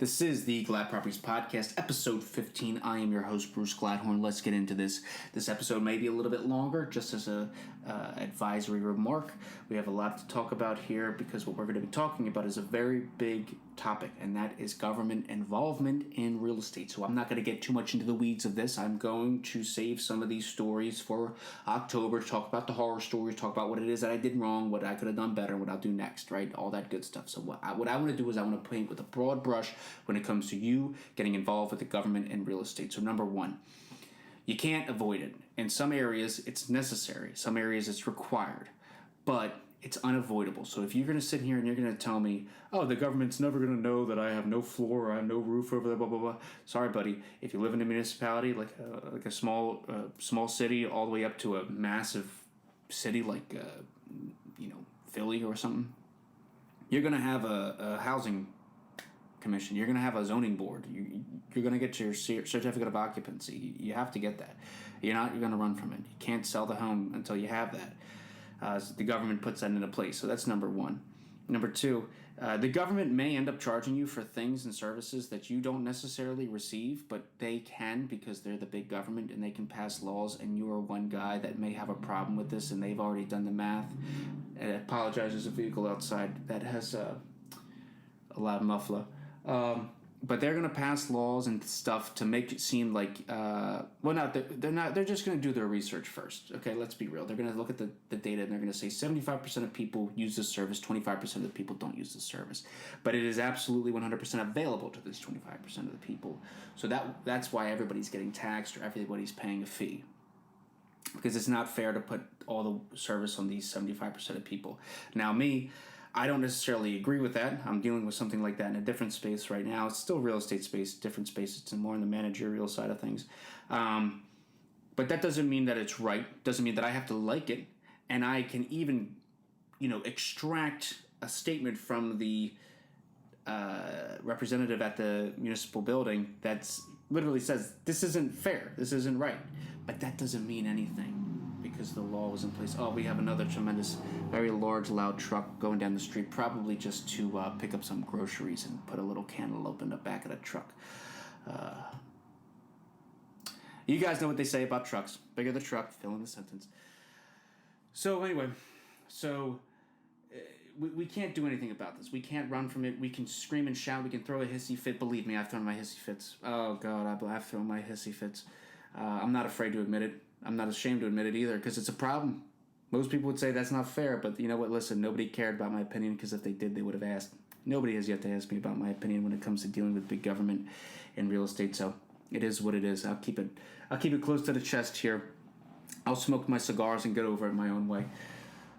This is the Glatt Properties Podcast, episode 15. I am your host, Bruce Gladhorn. Let's get into this. This episode may be a little bit longer, just as a advisory remark. We have a lot to talk about here because what we're going to be talking about is a very big topic, and that is government involvement in real estate. So I'm not going to get too much into the weeds of this. I'm going to save some of these stories for October, talk about the horror stories, talk about what it is that I did wrong, what I could have done better, what I'll do next, right? All that good stuff. So what I want to do is I want to paint with a broad brush when it comes to you getting involved with the government and real estate. So number one, you can't avoid it. In some areas, it's necessary. Some areas, it's required. But it's unavoidable. So if you're going to sit here and you're going to tell me, oh, the government's never going to know that I have no floor or I have no roof over there, blah, blah, blah. Sorry, buddy. If you live in a municipality, like a small city all the way up to a massive city like, Philly or something, you're going to have a housing commission. You're going to have a zoning board. You're going to get your certificate of occupancy. You have to get that. You're going to run from it. You can't sell the home until you have that. The government puts that into place. So that's number one. Number two, the government may end up charging you for things and services that you don't necessarily receive, but they can because they're the big government and they can pass laws, and you are one guy that may have a problem with this and they've already done the math. And I apologize, there's a vehicle outside that has a loud muffler. But they're going to pass laws and stuff to make it seem like, they're just going to do their research first. Okay, let's be real. They're going to look at the data and they're going to say 75% of people use this service, 25% of the people don't use this service. But it is absolutely 100% available to this 25% of the people. So that's why everybody's getting taxed or everybody's paying a fee. Because it's not fair to put all the service on these 75% of people. Now, I don't necessarily agree with that. I'm dealing with something like that in a different space right now. It's still real estate space, different space. It's more in the managerial side of things. But that doesn't mean that it's right. Doesn't mean that I have to like it. And I can even, extract a statement from the representative at the municipal building that literally says, this isn't fair. This isn't right. But that doesn't mean anything. Because the law was in place. Oh, we have another tremendous, very large, loud truck going down the street, probably just to pick up some groceries and put a little cantaloupe in the back of the truck. You guys know what they say about trucks. Bigger the truck, fill in the sentence. So anyway, we can't do anything about this. We can't run from it. We can scream and shout. We can throw a hissy fit. Believe me, I've thrown my hissy fits. Oh, God, I've thrown my hissy fits. I'm not afraid to admit it. I'm not ashamed to admit it either because it's a problem. Most people would say that's not fair, but you know what? Listen, nobody cared about my opinion because if they did, they would have asked. Nobody has yet to ask me about my opinion when it comes to dealing with big government and real estate, so it is what it is. I'll keep it close to the chest here. I'll smoke my cigars and get over it my own way.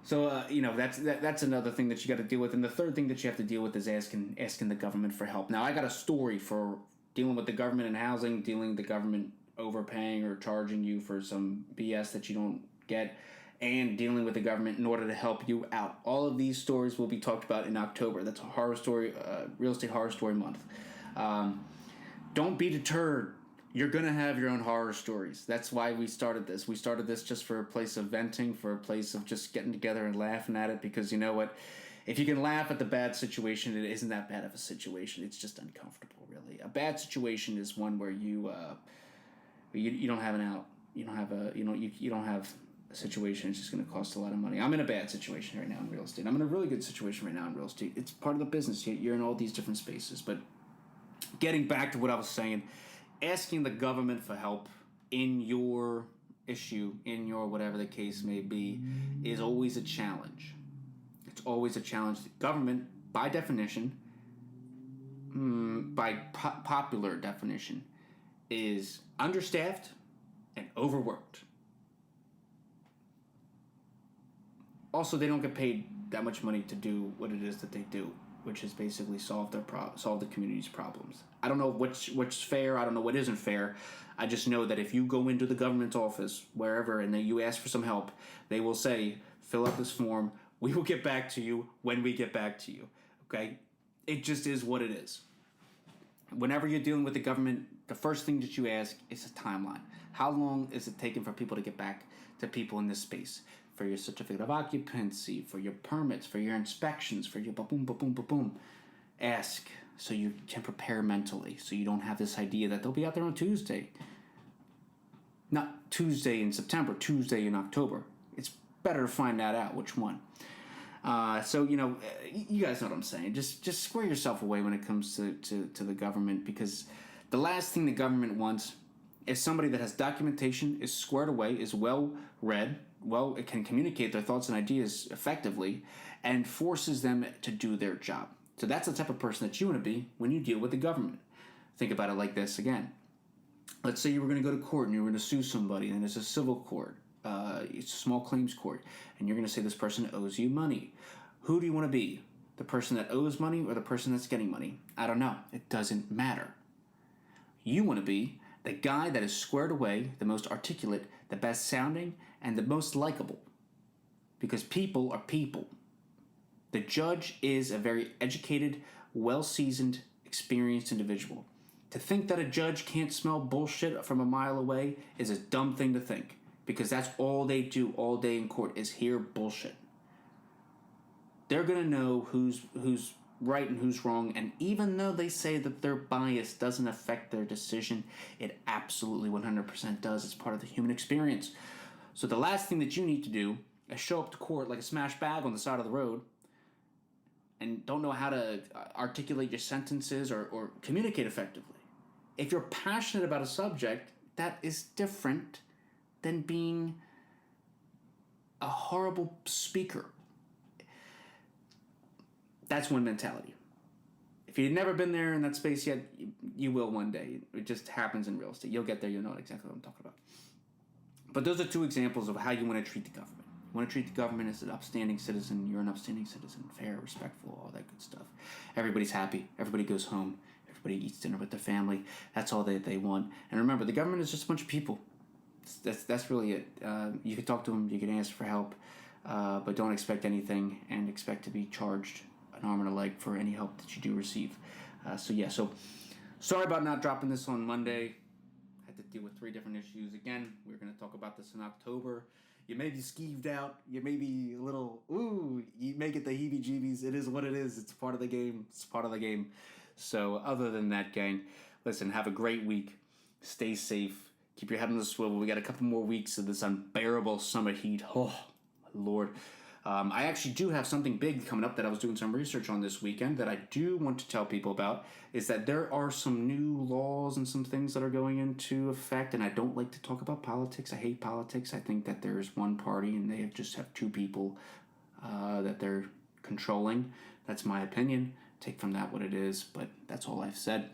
So, that's another thing that you got to deal with. And the third thing that you have to deal with is asking the government for help. Now, I got a story for dealing with the government and housing, dealing with the government overpaying or charging you for some BS that you don't get, and dealing with the government in order to help you out. All of these stories will be talked about in October. That's a horror story, real estate horror story month. Don't be deterred. You're going to have your own horror stories. That's why we started this. We started this just for a place of venting, for a place of just getting together and laughing at it, because you know what? If you can laugh at the bad situation, it isn't that bad of a situation. It's just uncomfortable, really. A bad situation is one where you don't have an out. You don't have a situation. It's just going to cost a lot of money. I'm in a bad situation right now in real estate. I'm in a really good situation right now in real estate. It's part of the business. You're in all these different spaces. But getting back to what I was saying, asking the government for help in your issue, in your whatever the case may be, is always a challenge. It's always a challenge. The government, by definition, by popular definition, is understaffed and overworked. Also, they don't get paid that much money to do what it is that they do, which is basically solve the community's problems. I don't know what's fair. I don't know what isn't fair. I just know that if you go into the government office, wherever, and then you ask for some help, they will say, fill out this form. We will get back to you when we get back to you. Okay? It just is what it is. Whenever you're dealing with the government, the first thing that you ask is a timeline. How long is it taking for people to get back to people in this space? For your certificate of occupancy, for your permits, for your inspections, for your ba-boom, ba-boom, ba-boom. Ask. so you can prepare mentally, so you don't have this idea that they'll be out there on Tuesday. Not Tuesday in September, Tuesday in October. It's better to find that out which one. So, you know, you guys know what I'm saying. Just square yourself away when it comes to the government, because the last thing the government wants is somebody that has documentation, is squared away, is well read, it can communicate their thoughts and ideas effectively, and forces them to do their job. So that's the type of person that you want to be when you deal with the government. Think about it like this again. Let's say you were going to go to court and you were going to sue somebody, and it's a civil court. It's a small claims court, and you're going to say this person owes you money. Who do you want to be? The person that owes money or the person that's getting money? I don't know. It doesn't matter. You want to be the guy that is squared away, the most articulate, the best sounding, and the most likable. Because people are people. The judge is a very educated, well-seasoned, experienced individual. To think that a judge can't smell bullshit from a mile away is a dumb thing to think. Because that's all they do all day in court is hear bullshit. They're going to know who's right and who's wrong, and even though they say that their bias doesn't affect their decision, it absolutely 100% does. It's part of the human experience. So the last thing that you need to do is show up to court like a smashed bag on the side of the road and don't know how to articulate your sentences or communicate effectively. If you're passionate about a subject, that is different than being a horrible speaker. That's one mentality. If you've never been there in that space yet, you will one day. It just happens in real estate. You'll get there, you'll know exactly what I'm talking about. But those are two examples of how you want to treat the government. You want to treat the government as an upstanding citizen. You're an upstanding citizen, fair, respectful, all that good stuff. Everybody's happy. Everybody goes home. Everybody eats dinner with their family. That's all they want. And remember, the government is just a bunch of people. That's really it. You can talk to them. You can ask for help. But don't expect anything and expect to be charged an arm and a leg for any help that you do receive. So sorry about not dropping this on Monday. I had to deal with 3 different issues. Again, we're going to talk about this in October. You may be skeeved out. You may be a little, you may get the heebie-jeebies. It is what it is. It's part of the game. So other than that, gang, listen, have a great week. Stay safe. Keep your head on the swivel. We got a couple more weeks of this unbearable summer heat. Oh, my Lord. I actually do have something big coming up that I was doing some research on this weekend that I do want to tell people about, is that there are some new laws and some things that are going into effect, and I don't like to talk about politics. I hate politics. I think that there's one party and they just have 2 people that they're controlling. That's my opinion. Take from that what it is, but that's all I've said.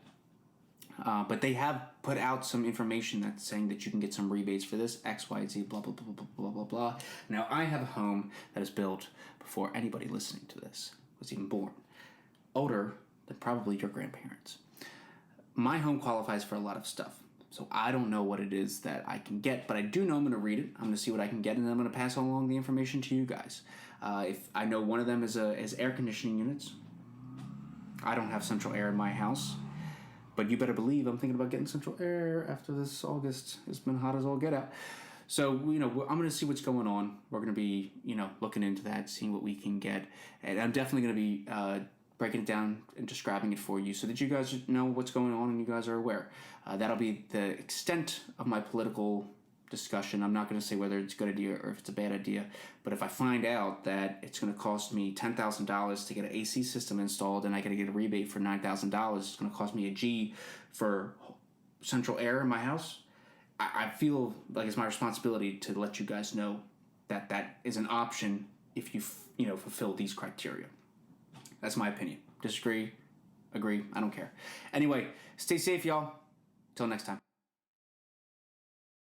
But they have put out some information that's saying that you can get some rebates for this, X, Y, Z, blah, blah, blah, blah, blah, blah, blah. Now, I have a home that is built before anybody listening to this was even born. Older than probably your grandparents. My home qualifies for a lot of stuff. So I don't know what it is that I can get, but I do know I'm going to read it. I'm going to see what I can get, and then I'm going to pass along the information to you guys. If I know one of them is air conditioning units. I don't have central air in my house. But you better believe I'm thinking about getting central air after this August. It's been hot as all get out. So, I'm going to see what's going on. We're going to be, looking into that, seeing what we can get. And I'm definitely going to be breaking it down and describing it for you so that you guys know what's going on and you guys are aware. That'll be the extent of my political discussion. I'm not going to say whether it's a good idea or if it's a bad idea, but if I find out that it's going to cost me $10,000 to get an AC system installed and I got to get a rebate for $9,000, it's going to cost me a G for central air in my house, I feel like it's my responsibility to let you guys know that that is an option if you fulfill these criteria. That's my opinion. Disagree, agree, I don't care. Anyway, stay safe, y'all. Till next time.